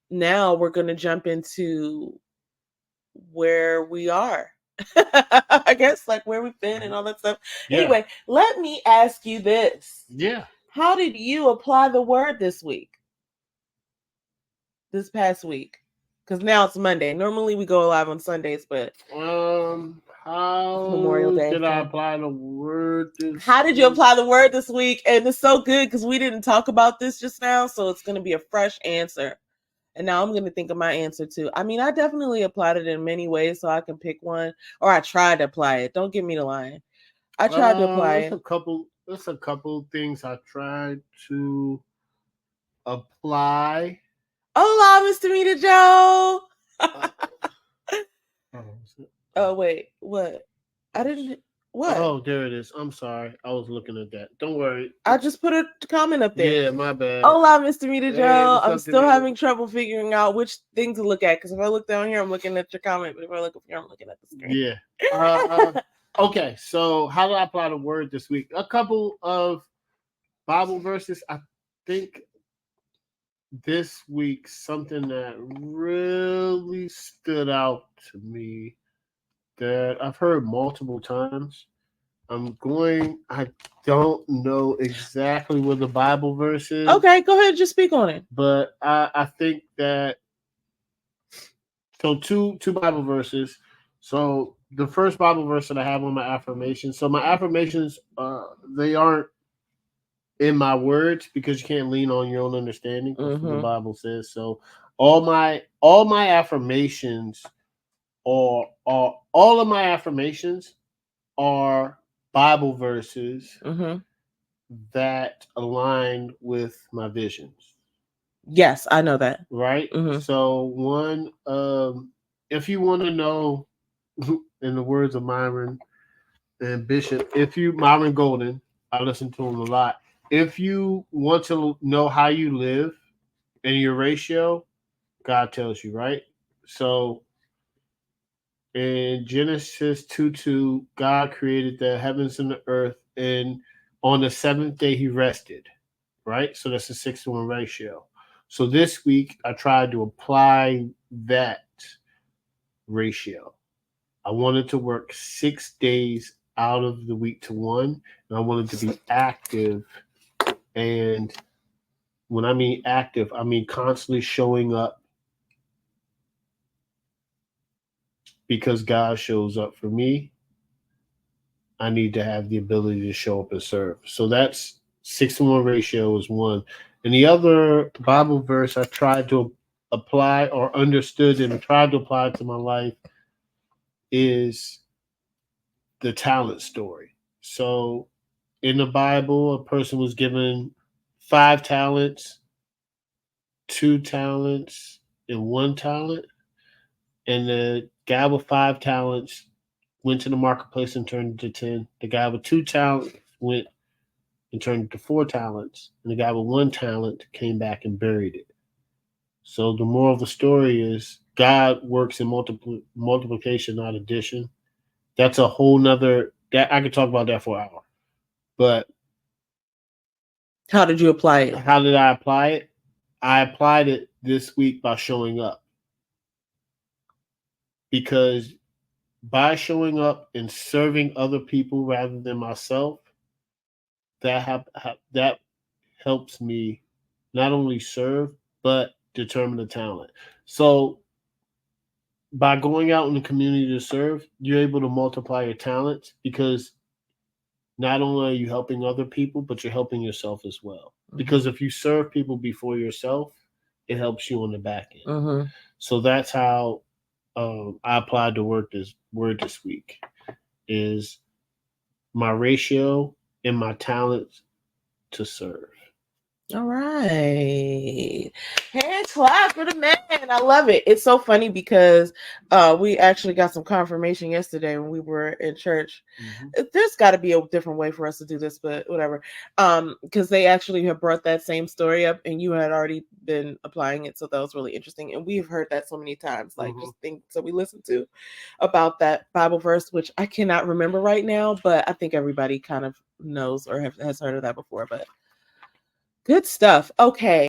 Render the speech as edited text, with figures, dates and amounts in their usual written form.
Now we're going to jump into where we are. I guess like where we've been and all that stuff. Yeah. Anyway, let me ask you this. Yeah. How did you apply the word this week? This past week? Because now it's Monday. Normally we go live on Sundays, but Memorial How Day. did I apply the word this How did you week? apply the word this week? And it's so good because we didn't talk about this just now, so it's going to be a fresh answer. And now I'm going to think of my answer too. I mean, I definitely applied it in many ways, so I can pick one. Or I tried to apply it. Don't give me the line. I tried to apply It's it. a couple. It's a couple things I tried to apply. Hola, Mr. Mita Joe. Uh, Oh wait, what? I didn't. What? Oh, there it is. I'm sorry. I was looking at that. Don't worry. I just put a comment up there. Yeah, my bad. Hola, Mr. Mita Hey, Joe. what's I'm up, still Danita? having trouble figuring out which thing to look at because if I look down here, I'm looking at your comment, but if I look up here, I'm looking at the screen. Yeah. Okay, so how do I apply the word this week? A couple of Bible verses. I think this week something that really stood out to me that I've heard multiple times. I don't know exactly where the Bible verse is. Okay, go ahead, just speak on it. But I think that so two Bible verses. So the first Bible verse that I have on my affirmations. So my affirmations, they aren't in my words because you can't lean on your own understanding. That's what the Bible says. So all my affirmations are all of my affirmations are Bible verses that align with my visions. Yes, I know that. Right? So one, if you want to know, in the words of Myron and Bishop, Myron Golden, I listen to him a lot. If you want to know how you live and your ratio, God tells you, right? So in Genesis 2:2, God created the heavens and the earth, and on the seventh day he rested, right? So that's a 6-to-1 ratio. So this week I tried to apply that ratio. I wanted to work 6 days out of the week to one, and I wanted to be active. And when I mean active, I mean constantly showing up because God shows up for me. I need to have the ability to show up and serve. So that's 6-to-1 ratio is one. And the other Bible verse I tried to apply or understood and tried to apply to my life is the talent story. So in the Bible, a person was given 5 talents, 2 talents, and 1 talent. And the guy with 5 talents went to the marketplace and turned into 10. The guy with 2 talents went and turned into 4 talents. And the guy with 1 talent came back and buried it. So the moral of the story is God works in multiplication, not addition. That's a whole nother that I could talk about that for an hour. But how did you apply it? How did I apply it? I applied it this week by showing up. Because by showing up and serving other people rather than myself, that helps me not only serve but determine the talent. So by going out in the community to serve, you're able to multiply your talents because not only are you helping other people, but you're helping yourself as well. Because if you serve people before yourself, it helps you on the back end. So that's how I applied the word this week is my ratio and my talents to serve. All right. Hand clap for the man. I love it. It's so funny because we actually got some confirmation yesterday when we were in church. There's got to be a different way for us to do this, but whatever. Because they actually have brought that same story up and you had already been applying it. So that was really interesting. And we've heard that so many times, like just things that we listened to about that Bible verse, which I cannot remember right now, but I think everybody kind of knows or has heard of that before. But good stuff. Okay.